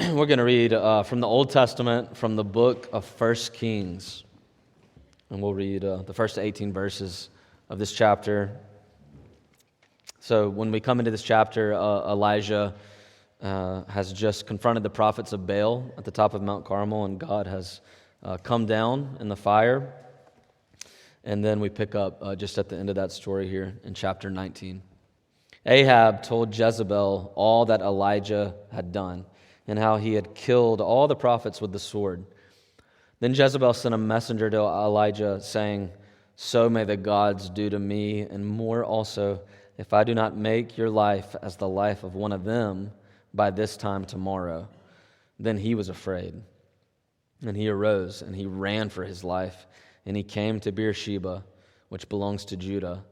We're going to read from the Old Testament, from the book of 1 Kings. And we'll read the first 18 verses of this chapter. So when we come into this chapter, Elijah has just confronted the prophets of Baal at the top of Mount Carmel, and God has come down in the fire. And then we pick up just at the end of that story here in chapter 19. Ahab told Jezebel all that Elijah had done, and how he had killed all the prophets with the sword. Then Jezebel sent a messenger to Elijah, saying, "So may the gods do to me, and more also, if I do not make your life as the life of one of them by this time tomorrow." Then he was afraid. And he arose, and he ran for his life, and he came to Beersheba, which belongs to Judah,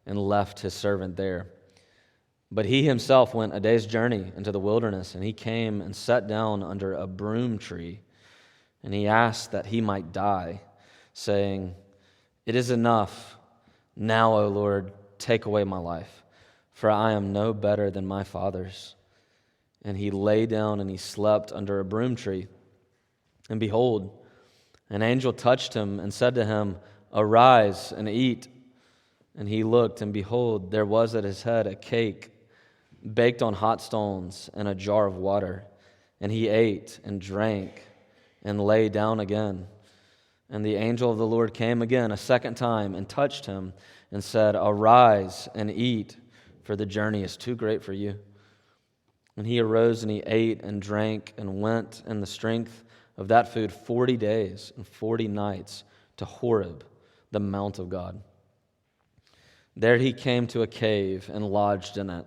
and left his servant there. But he himself went a day's journey into the wilderness, and he came and sat down under a broom tree, and he asked that he might die, saying, "It is enough. Now, O Lord, take away my life, for I am no better than my fathers." And he lay down and he slept under a broom tree. And behold, an angel touched him and said to him, "Arise and eat." And he looked, and behold, there was at his head a cake baked on hot stones and a jar of water. And he ate and drank and lay down again. And the angel of the Lord came again a second time and touched him and said, "Arise and eat, for the journey is too great for you." And he arose and he ate and drank and went in the strength of that food 40 days and 40 nights to Horeb, the mount of God. There he came to a cave and lodged in it.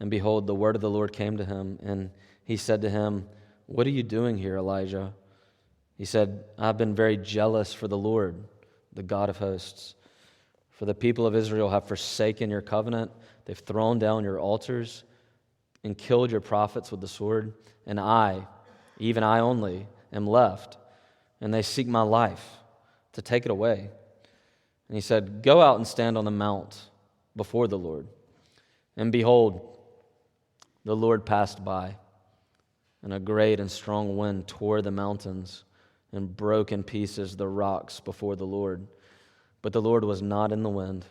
And behold, the word of the Lord came to him, and he said to him, "What are you doing here, Elijah?" He said, "I've been very jealous for the Lord, the God of hosts. For the people of Israel have forsaken your covenant. They've thrown down your altars and killed your prophets with the sword. And I, even I only, am left, and they seek my life to take it away." And he said, "Go out and stand on the mount before the Lord." And behold, the Lord passed by, and a great and strong wind tore the mountains and broke in pieces the rocks before the Lord. But the Lord was not in the wind.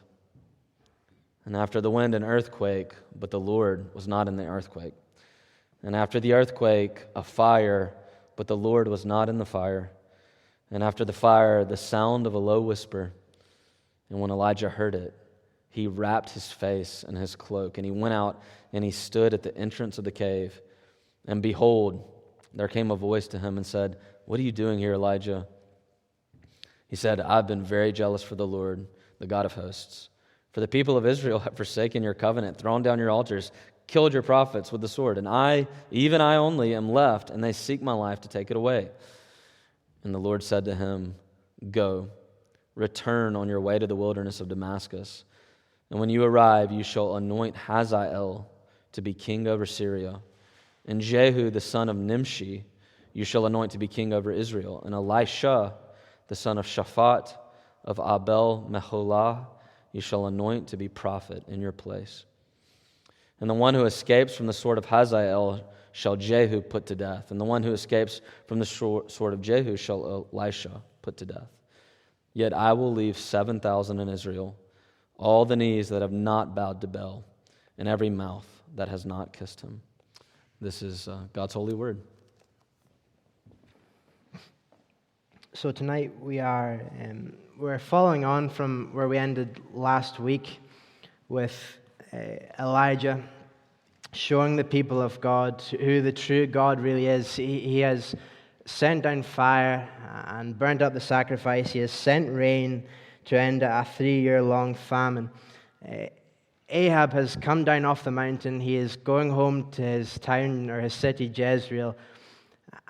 And after the wind, an earthquake, but the Lord was not in the earthquake. And after the earthquake, a fire, but the Lord was not in the fire. And after the fire, the sound of a low whisper. And when Elijah heard it, he wrapped his face in his cloak, and he went out and he stood at the entrance of the cave. And behold, there came a voice to him and said, "What are you doing here, Elijah?" He said, "I've been very jealous for the Lord, the God of hosts. For the people of Israel have forsaken your covenant, thrown down your altars, killed your prophets with the sword. And I, even I only, am left, and they seek my life to take it away." And the Lord said to him, "Go, return on your way to the wilderness of Damascus. And when you arrive, you shall anoint Hazael to be king over Syria. And Jehu, the son of Nimshi, you shall anoint to be king over Israel. And Elisha, the son of Shaphat of Abel Meholah, you shall anoint to be prophet in your place. And the one who escapes from the sword of Hazael shall Jehu put to death. And the one who escapes from the sword of Jehu shall Elisha put to death. Yet I will leave 7,000 in Israel, all the knees that have not bowed to Baal, and every mouth that has not kissed him." This is God's holy word. So tonight we're following on from where we ended last week with Elijah showing the people of God who the true God really is. He has sent down fire and burnt up the sacrifice. He has sent rain to end a 3-year-long famine. Ahab has come down off the mountain. He is going home to his town or his city, Jezreel.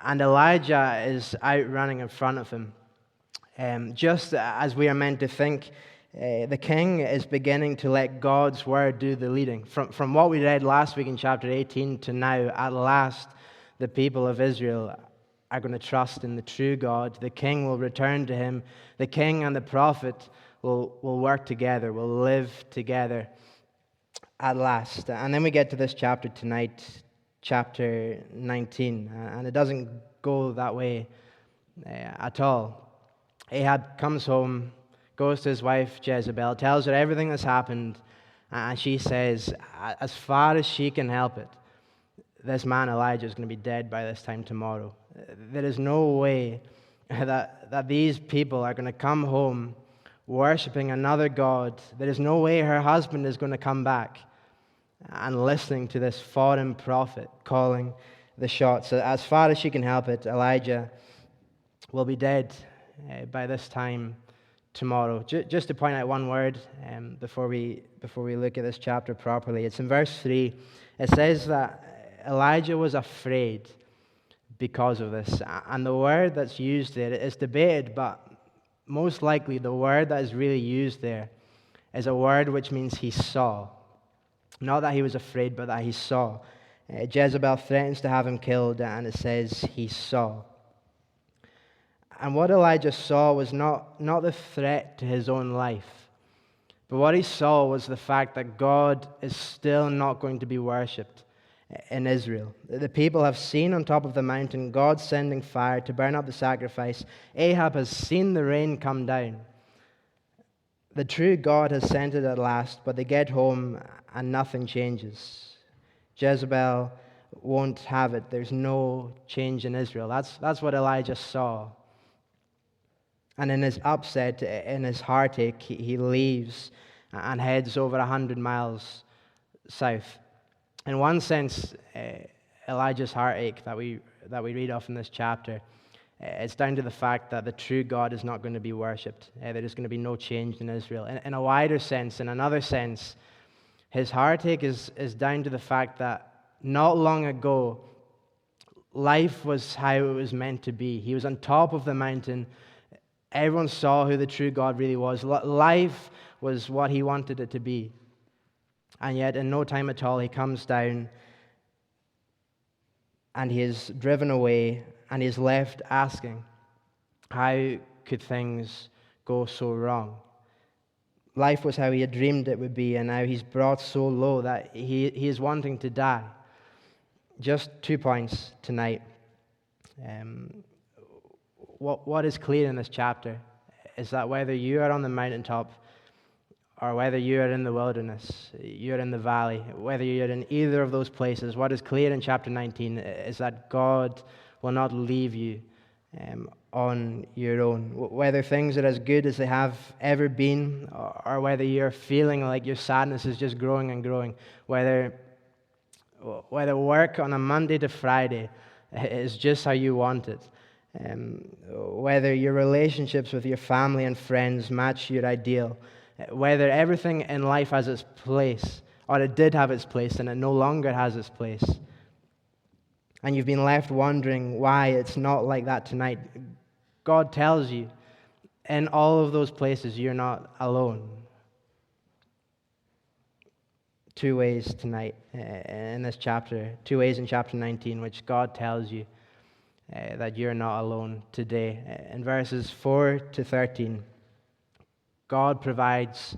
And Elijah is out running in front of him. Just as we are meant to think, the king is beginning to let God's word do the leading. From what we read last week in chapter 18 to now, at last, the people of Israel are going to trust in the true God. The king will return to him. The king and the prophet will work together, will live together at last. And then we get to this chapter tonight, chapter 19, and it doesn't go that way at all. Ahab comes home, goes to his wife Jezebel, tells her everything that's happened, and she says, as far as she can help it, this man Elijah is going to be dead by this time tomorrow. There is no way that these people are going to come home worshiping another god. There is no way her husband is going to come back and listening to this foreign prophet calling the shots. As far as she can help it, Elijah will be dead by this time tomorrow. Just to point out one word before we look at this chapter properly. It's in verse 3. It says that Elijah was afraid because of this. And the word that's used there is debated, but most likely the word that is really used there is a word which means he saw. Not that he was afraid, but that he saw. Jezebel threatens to have him killed, and it says he saw. And what Elijah saw was not the threat to his own life, but what he saw was the fact that God is still not going to be worshipped in Israel. The people have seen on top of the mountain God sending fire to burn up the sacrifice. Ahab has seen the rain come down. The true God has sent it at last, but they get home and nothing changes. Jezebel won't have it. There's no change in Israel. That's what Elijah saw. And in his upset, in his heartache, he leaves and heads over 100 miles south. In one sense, Elijah's heartache that we read off in this chapter, it's down to the fact that the true God is not going to be worshipped. There is going to be no change in Israel. In a wider sense, in another sense, his heartache is down to the fact that not long ago, life was how it was meant to be. He was on top of the mountain. Everyone saw who the true God really was. Life was what he wanted it to be. And yet, in no time at all, he comes down and he is driven away and he is left asking, how could things go so wrong? Life was how he had dreamed it would be, and now he's brought so low that he is wanting to die. Just 2 points tonight. What is clear in this chapter is that whether you are on the mountaintop or whether you are in the wilderness, you're in the valley, whether you're in either of those places, what is clear in chapter 19 is that God will not leave you on your own. Whether things are as good as they have ever been, or whether you're feeling like your sadness is just growing and growing, whether work on a Monday to Friday is just how you want it, whether your relationships with your family and friends match your ideal, whether everything in life has its place, or it did have its place and it no longer has its place, and you've been left wondering why it's not like that tonight, God tells you, in all of those places, you're not alone. 2 ways tonight in this chapter, 2 ways in chapter 19, which God tells you that you're not alone today. In verses 4 to 13, God provides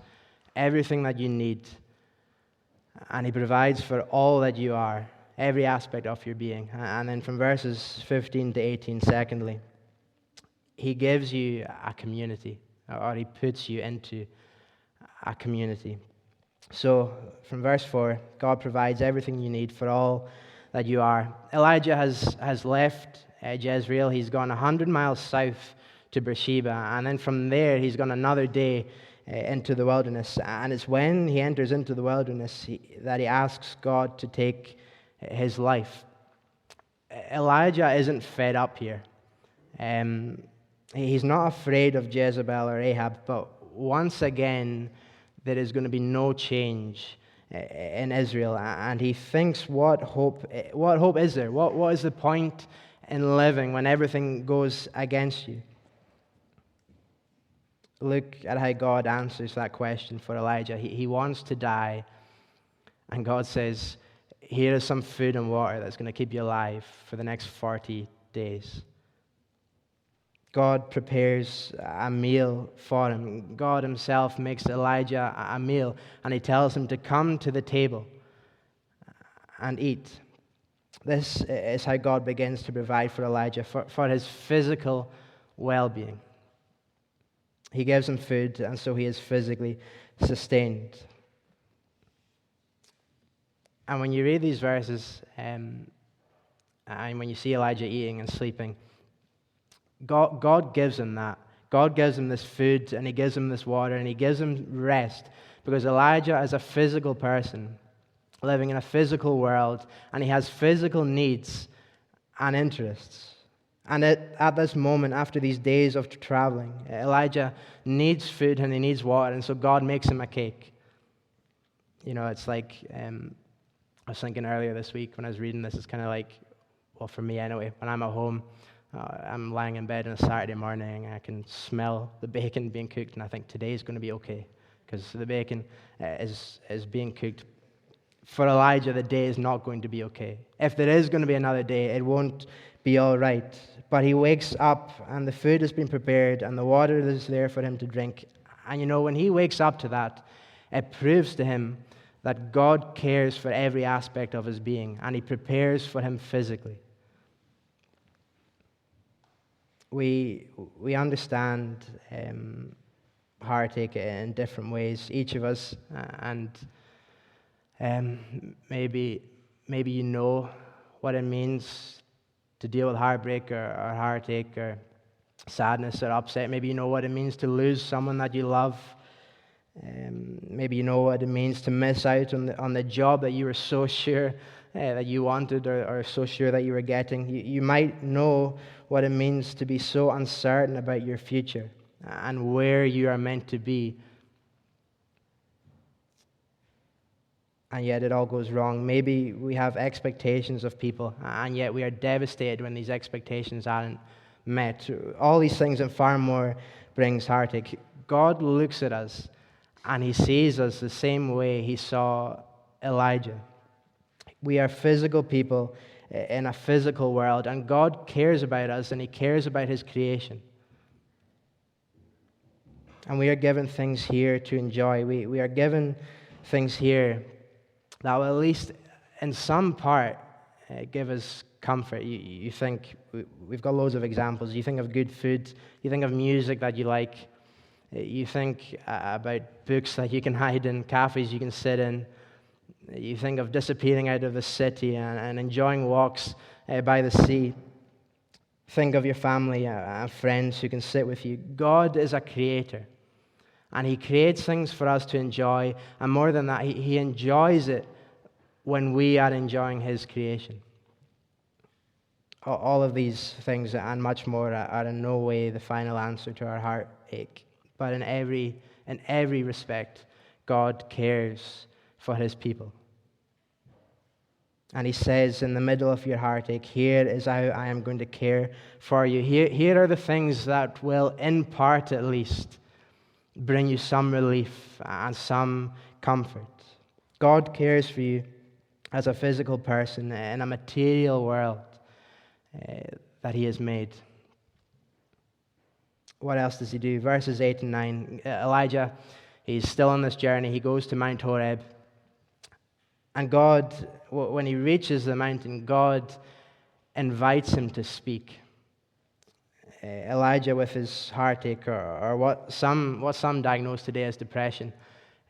everything that you need, and He provides for all that you are, every aspect of your being. And then from verses 15 to 18, secondly, He gives you a community, or He puts you into a community. So, from verse 4, God provides everything you need for all that you are. Elijah has left Jezreel. He's gone 100 miles south to Beersheba, and then from there he's gone another day into the wilderness. And it's when he enters into the wilderness that he asks God to take his life. Elijah isn't fed up here. He's not afraid of Jezebel or Ahab, but once again, there is going to be no change in Israel. And he thinks, what hope is there? What is the point in living when everything goes against you? Look at how God answers that question for Elijah. He wants to die, and God says, here is some food and water that's going to keep you alive for the next 40 days. God prepares a meal for him. God himself makes Elijah a meal, and he tells him to come to the table and eat. This is how God begins to provide for Elijah, for his physical well-being. He gives him food, and so he is physically sustained. And when you read these verses, and when you see Elijah eating and sleeping, God gives him that. God gives him this food, and he gives him this water, and he gives him rest, because Elijah is a physical person living in a physical world, and he has physical needs and interests. And at this moment, after these days of traveling, Elijah needs food and he needs water, and so God makes him a cake. It's like, I was thinking earlier this week when I was reading this, it's kind of like, well, for me anyway, when I'm at home, I'm lying in bed on a Saturday morning, and I can smell the bacon being cooked, and I think today's going to be okay, because the bacon is being cooked. For Elijah, the day is not going to be okay. If there is going to be another day, it won't be all right. But he wakes up, and the food has been prepared, and the water is there for him to drink. And when he wakes up to that, it proves to him that God cares for every aspect of his being, and he prepares for him physically. We understand heartache in different ways, each of us, and maybe you know what it means to deal with heartbreak or heartache or sadness or upset. Maybe you know what it means to lose someone that you love. Maybe you know what it means to miss out on the job that you were so sure that you wanted or so sure that you were getting. You might know what it means to be so uncertain about your future and where you are meant to be. And yet it all goes wrong. Maybe we have expectations of people, and yet we are devastated when these expectations aren't met. All these things and far more brings heartache. God looks at us, and he sees us the same way he saw Elijah. We are physical people in a physical world, and God cares about us, and he cares about his creation. And we are given things here to enjoy. We are given things here that will, at least in some part, give us comfort. You think, we've got loads of examples. You think of good food, you think of music that you like, you think about books that you can hide in, cafes you can sit in, you think of disappearing out of the city and enjoying walks by the sea. Think of your family and friends who can sit with you. God is a creator, and he creates things for us to enjoy, and more than that, he enjoys it when we are enjoying his creation. All of these things and much more are in no way the final answer to our heartache, but in every respect, God cares for his people. And he says, in the middle of your heartache, here is how I am going to care for you. Here are the things that will, in part at least, bring you some relief and some comfort. God cares for you as a physical person in a material world that he has made. What else does he do? Verses 8 and 9. Elijah, he's still on this journey. He goes to Mount Horeb. And God, when he reaches the mountain, God invites him to speak. Elijah, with his heartache, or what some diagnose today as depression,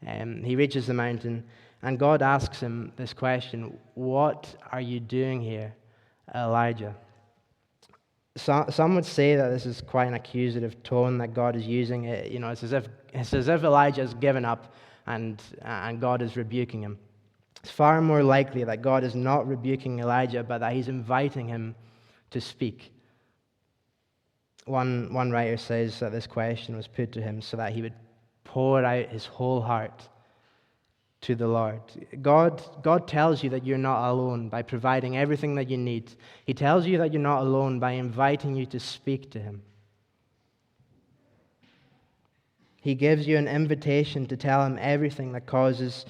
he reaches the mountain, and God asks him this question: "What are you doing here, Elijah?" Some would say that this is quite an accusative tone that God is using. It's as if Elijah has given up, and God is rebuking him. It's far more likely that God is not rebuking Elijah, but that he's inviting him to speak. One writer says that this question was put to him so that he would pour out his whole heart to the Lord. God tells you that you're not alone by providing everything that you need. He tells you that you're not alone by inviting you to speak to him. He gives you an invitation to tell him everything that causes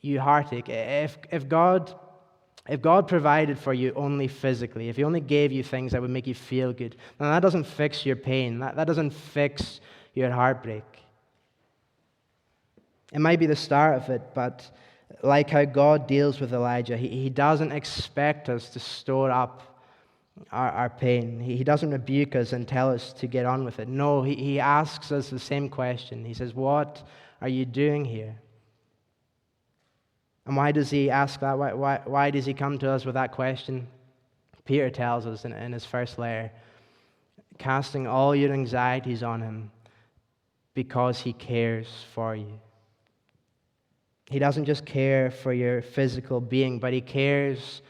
you heartache. If God provided for you only physically, if he only gave you things that would make you feel good, then that doesn't fix your pain. That doesn't fix your heartbreak. It might be the start of it, but Like how God deals with Elijah, he doesn't expect us to store up our pain. He doesn't rebuke us and tell us to get on with it. No, he asks us the same question. He says, "What are you doing here?" And why does he ask that? Why does he come to us with that question? Peter tells us in his first letter, casting all your anxieties on him because he cares for you. He doesn't just care for your physical being, but he cares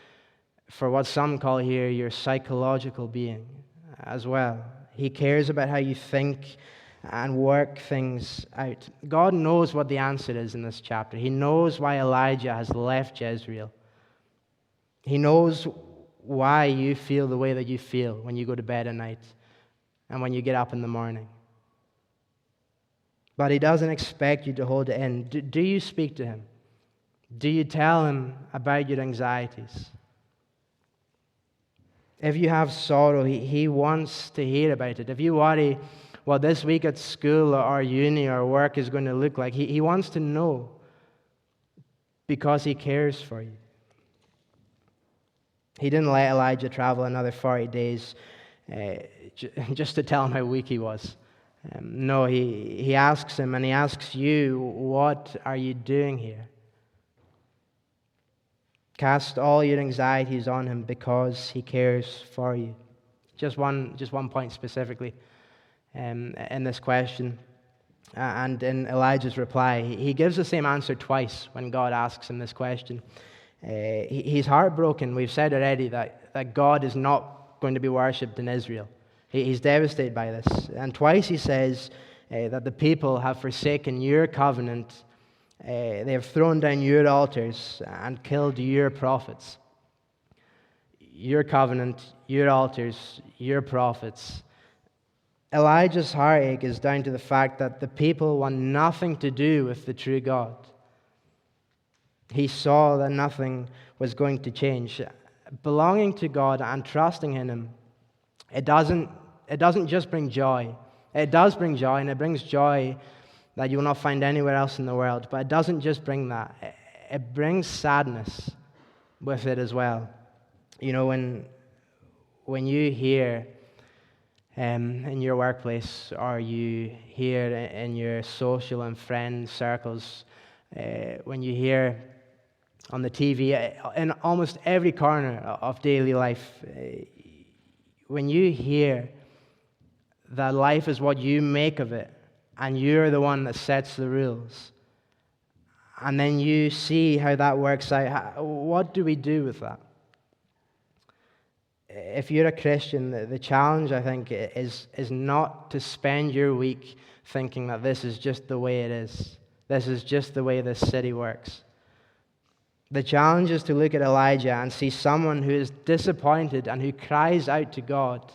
for what some call here your psychological being as well. He cares about how you think and work things out. God knows what the answer is in this chapter. He knows why Elijah has left Jezreel. He knows why you feel the way that you feel when you go to bed at night and when you get up in the morning. But he doesn't expect you to hold it in. Do you speak to him? Do you tell him about your anxieties? If you have sorrow, he wants to hear about it. If you worry what this week at school or uni or work is going to look like, he wants to know because he cares for you. He didn't let Elijah travel another 40 days just to tell him how weak he was. No, he asks him, and he asks you, "What are you doing here?" Cast all your anxieties on him because he cares for you. Just one point specifically in this question. And in Elijah's reply, he gives the same answer twice when God asks him this question. He's heartbroken. We've said already that God is not going to be worshipped in Israel. He's devastated by this. And twice he says that the people have forsaken your covenant. They have thrown down your altars and killed your prophets. Your covenant, your altars, your prophets. Elijah's heartache is down to the fact that the people want nothing to do with the true God. He saw that nothing was going to change. Belonging to God and trusting in him, it doesn't just bring joy. It does bring joy, and it brings joy that you will not find anywhere else in the world. But it doesn't just bring that. It brings sadness with it as well. You know, when you hear in your workplace, or you hear in your social and friend circles, when you hear on the TV, in almost every corner of daily life, when you hear that life is what you make of it, and you're the one that sets the rules, and then you see how that works out, what do we do with that? If you're a Christian, the challenge, I think, is not to spend your week thinking that this is just the way it is. This is just the way this city works. The challenge is to look at Elijah and see someone who is disappointed and who cries out to God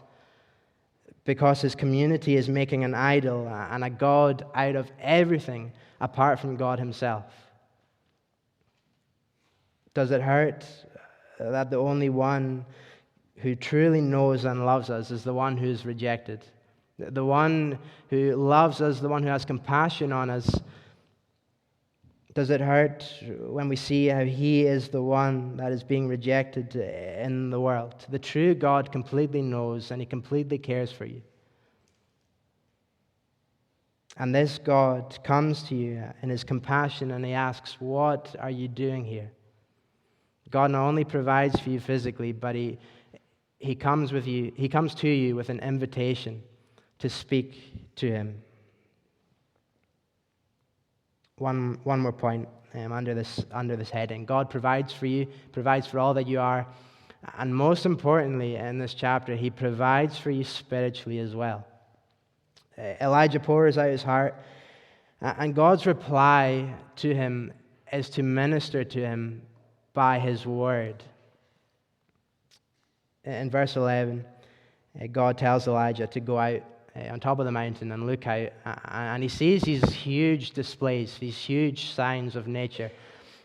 because his community is making an idol and a god out of everything apart from God himself. Does it hurt that the only one who truly knows and loves us is the one who is rejected? The one who loves us, the one who has compassion on us. Does it hurt when we see how he is the one that is being rejected in the world? The true God completely knows and he completely cares for you. And this God comes to you in his compassion and he asks, "What are you doing here?" God not only provides for you physically, but he comes to you with an invitation to speak to him. One more point under this heading. God provides for you, provides for all that you are, and most importantly in this chapter, he provides for you spiritually as well. Elijah pours out his heart, and God's reply to him is to minister to him by his word. In verse 11, God tells Elijah to go out on top of the mountain and look out, and he sees these huge displays, these huge signs of nature.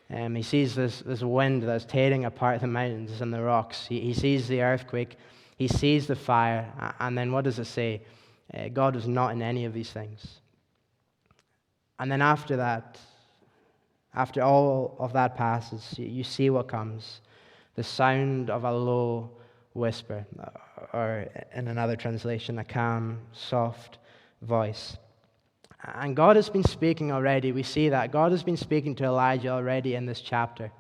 He sees this wind that's tearing apart the mountains and the rocks. He sees the earthquake. He sees the fire. And then what does it say? God was not in any of these things. And then after that, After all of that passes, you see what comes. The sound of a low whisper, or in another translation, a calm, soft voice. And God has been speaking already. We see that. God has been speaking to Elijah already in this chapter.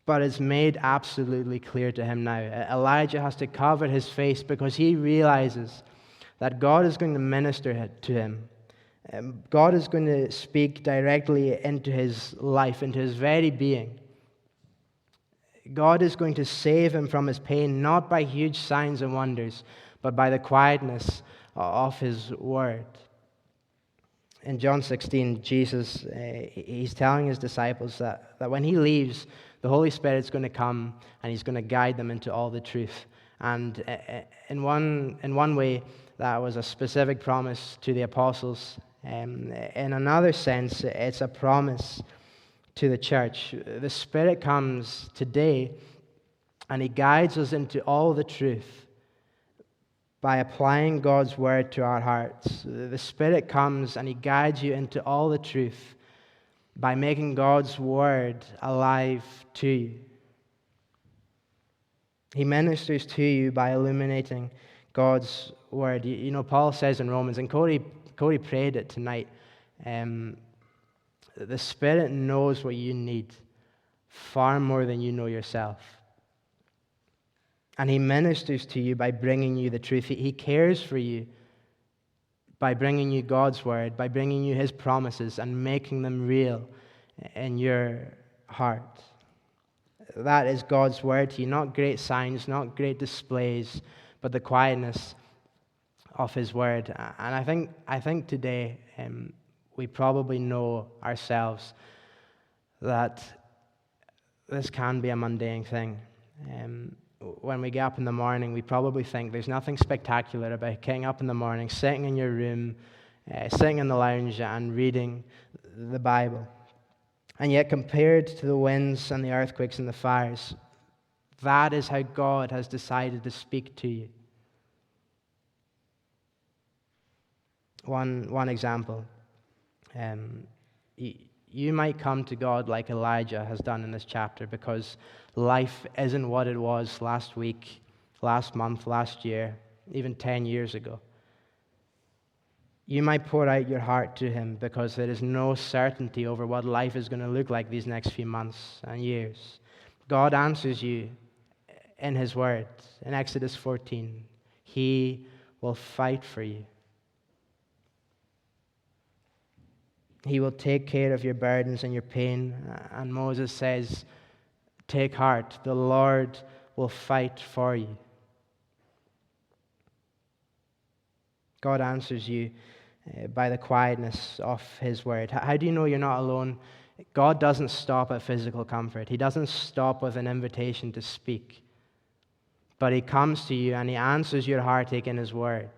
But it's made absolutely clear to him now. Elijah has to cover his face because he realizes that God is going to minister to him. God is going to speak directly into his life, into his very being. God is going to save him from his pain, not by huge signs and wonders, but by the quietness of his word. In John 16, Jesus, he's telling his disciples that when he leaves, the Holy Spirit's going to come and he's going to guide them into all the truth. And in one way, that was a specific promise to the apostles. In another sense, it's a promise to the church. The Spirit comes today and he guides us into all the truth by applying God's word to our hearts. The Spirit comes and he guides you into all the truth by making God's word alive to you. He ministers to you by illuminating God's word. You know, Paul says in Romans, and Cody prayed it tonight, the Spirit knows what you need far more than you know yourself. And he ministers to you by bringing you the truth. He cares for you by bringing you God's word, by bringing you his promises and making them real in your heart. That is God's word to you, not great signs, not great displays, but the quietness of his word. And I think today we probably know ourselves that this can be a mundane thing. When we get up in the morning, we probably think there's nothing spectacular about getting up in the morning, sitting in your room, sitting in the lounge and reading the Bible. And yet compared to the winds and the earthquakes and the fires, that is how God has decided to speak to you. One example. You might come to God like Elijah has done in this chapter because life isn't what it was last week, last month, last year, even 10 years ago. You might pour out your heart to him because there is no certainty over what life is going to look like these next few months and years. God answers you in his word. In Exodus 14, he will fight for you. He will take care of your burdens and your pain. And Moses says, take heart, the Lord will fight for you. God answers you by the quietness of his word. How do you know you're not alone? God doesn't stop at physical comfort. He doesn't stop with an invitation to speak. But he comes to you and he answers your heartache in his word.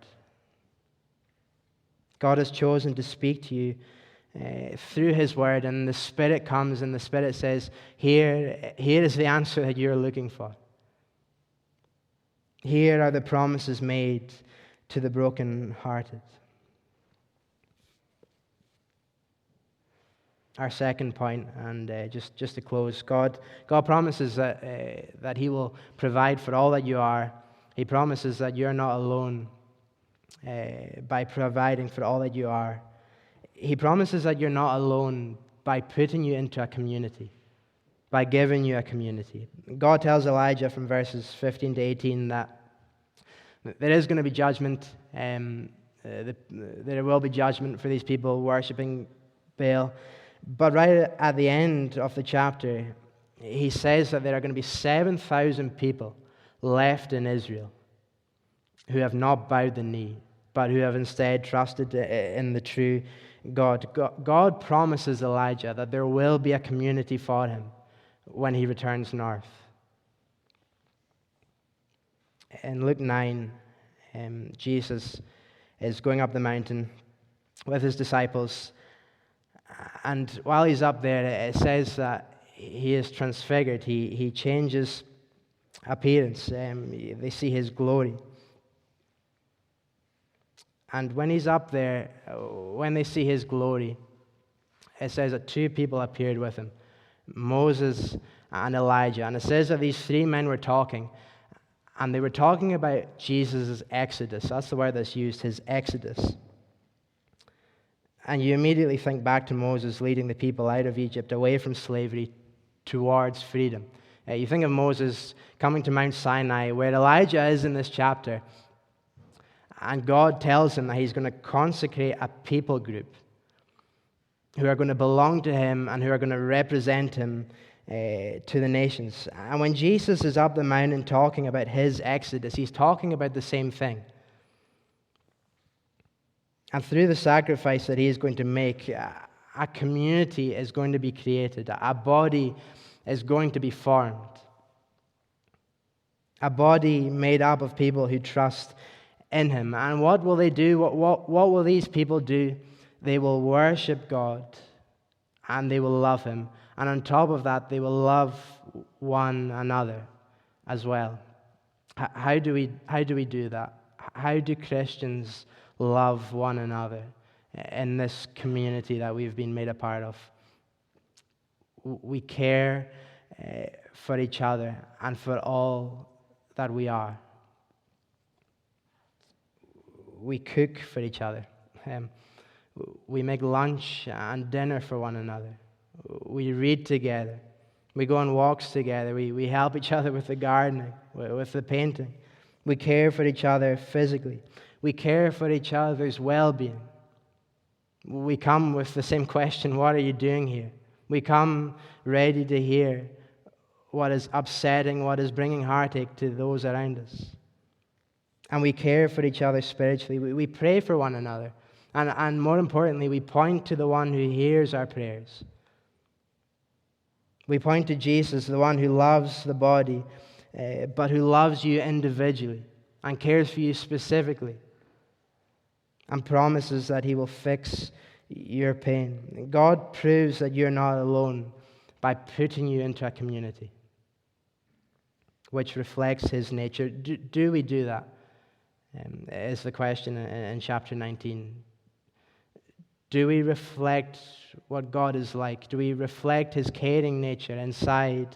God has chosen to speak to you through his word, and the Spirit comes and the Spirit says, here is the answer that you're looking for. Here are the promises made to the brokenhearted. Our second point, and just to close, God promises that he will provide for all that you are. He promises that you're not alone by providing for all that you are. He promises that you're not alone by putting you into a community, by giving you a community. God tells Elijah from verses 15 to 18 that there is going to be judgment. There will be judgment for these people worshipping Baal. But right at the end of the chapter, he says that there are going to be 7,000 people left in Israel who have not bowed the knee, but who have instead trusted in the true God. God promises Elijah that there will be a community for him when he returns north. In Luke 9, Jesus is going up the mountain with his disciples, and while he's up there, it says that he is transfigured. He changes appearance. They see his glory. And when he's up there, when they see his glory, it says that two people appeared with him, Moses and Elijah. And it says that these three men were talking, and they were talking about Jesus' exodus. That's the word that's used, his exodus. And you immediately think back to Moses leading the people out of Egypt, away from slavery, towards freedom. You think of Moses coming to Mount Sinai, where Elijah is in this chapter, and God tells him that he's going to consecrate a people group who are going to belong to him and who are going to represent him to the nations. And when Jesus is up the mountain talking about his exodus, he's talking about the same thing. And through the sacrifice that he is going to make, a community is going to be created. A body is going to be formed. A body made up of people who trust in him. And what will they do? What will these people do? They will worship God and they will love him. And on top of that, they will love one another as well. How do we do that? How do Christians love one another in this community that we've been made a part of? We care for each other and for all that we are. We cook for each other. We make lunch and dinner for one another. We read together. We go on walks together. We help each other with the gardening, with the painting. We care for each other physically. We care for each other's well-being. We come with the same question, what are you doing here? We come ready to hear what is upsetting, what is bringing heartache to those around us. And we care for each other spiritually. We pray for one another. And more importantly, we point to the one who hears our prayers. We point to Jesus, the one who loves the body, but who loves you individually and cares for you specifically and promises that he will fix your pain. God proves that you're not alone by putting you into a community which reflects his nature. Do we do that? Is the question in chapter 19. Do we reflect what God is like? Do we reflect his caring nature inside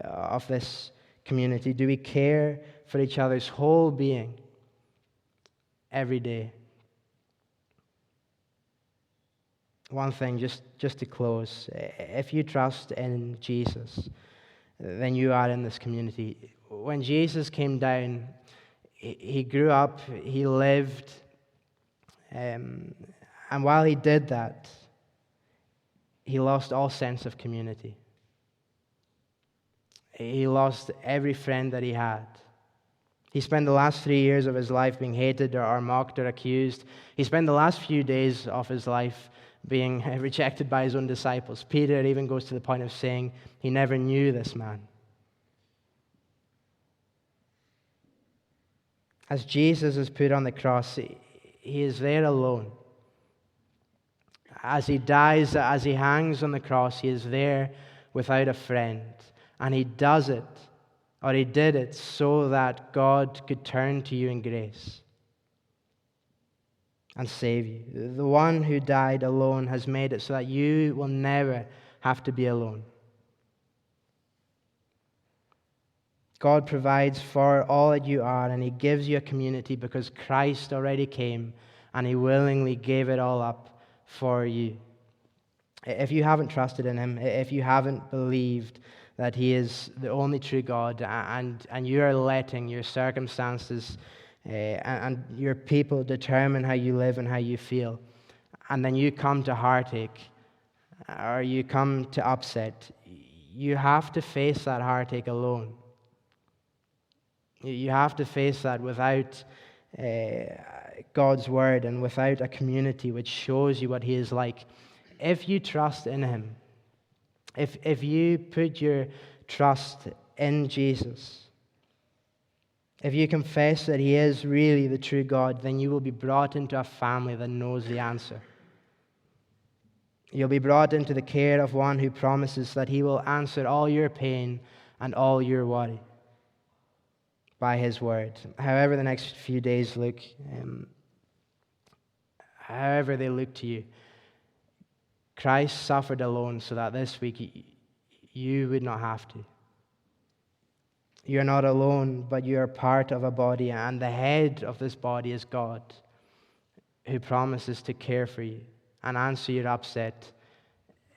of this community? Do we care for each other's whole being every day? One thing, just to close. If you trust in Jesus, then you are in this community. When Jesus came down, he grew up, he lived, and while he did that, he lost all sense of community. He lost every friend that he had. He spent the last 3 years of his life being hated or mocked or accused. He spent the last few days of his life being rejected by his own disciples. Peter even goes to the point of saying he never knew this man. As Jesus is put on the cross, he is there alone. As he dies, as he hangs on the cross, he is there without a friend. And he does it, or he did it, so that God could turn to you in grace and save you. The one who died alone has made it so that you will never have to be alone. God provides for all that you are, and he gives you a community because Christ already came and he willingly gave it all up for you. If you haven't trusted in him, if you haven't believed that he is the only true God, and you are letting your circumstances and your people determine how you live and how you feel, and then you come to heartache or you come to upset, you have to face that heartache alone. You have to face that without God's word and without a community which shows you what he is like. If you trust in him, if you put your trust in Jesus, if you confess that he is really the true God, then you will be brought into a family that knows the answer. You'll be brought into the care of one who promises that he will answer all your pain and all your worry by his word. However the next few days look, however they look to you, Christ suffered alone so that this week you would not have to. You're not alone, but you are part of a body, and the head of this body is God, who promises to care for you and answer your upset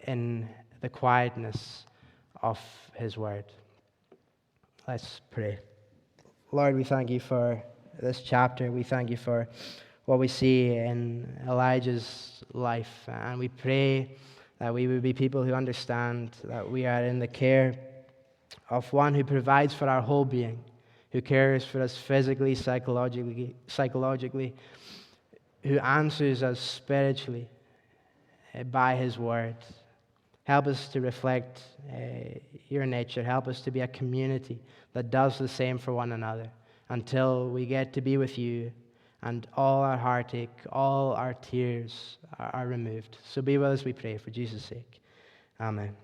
in the quietness of His Word. Let's pray. Lord, we thank you for this chapter. We thank you for what we see in Elijah's life. And we pray that we would be people who understand that we are in the care of one who provides for our whole being, who cares for us physically, psychologically, who answers us spiritually by His Word. Help us to reflect your nature. Help us to be a community that does the same for one another until we get to be with you and all our heartache, all our tears are removed. So be with us, we pray, for Jesus' sake. Amen.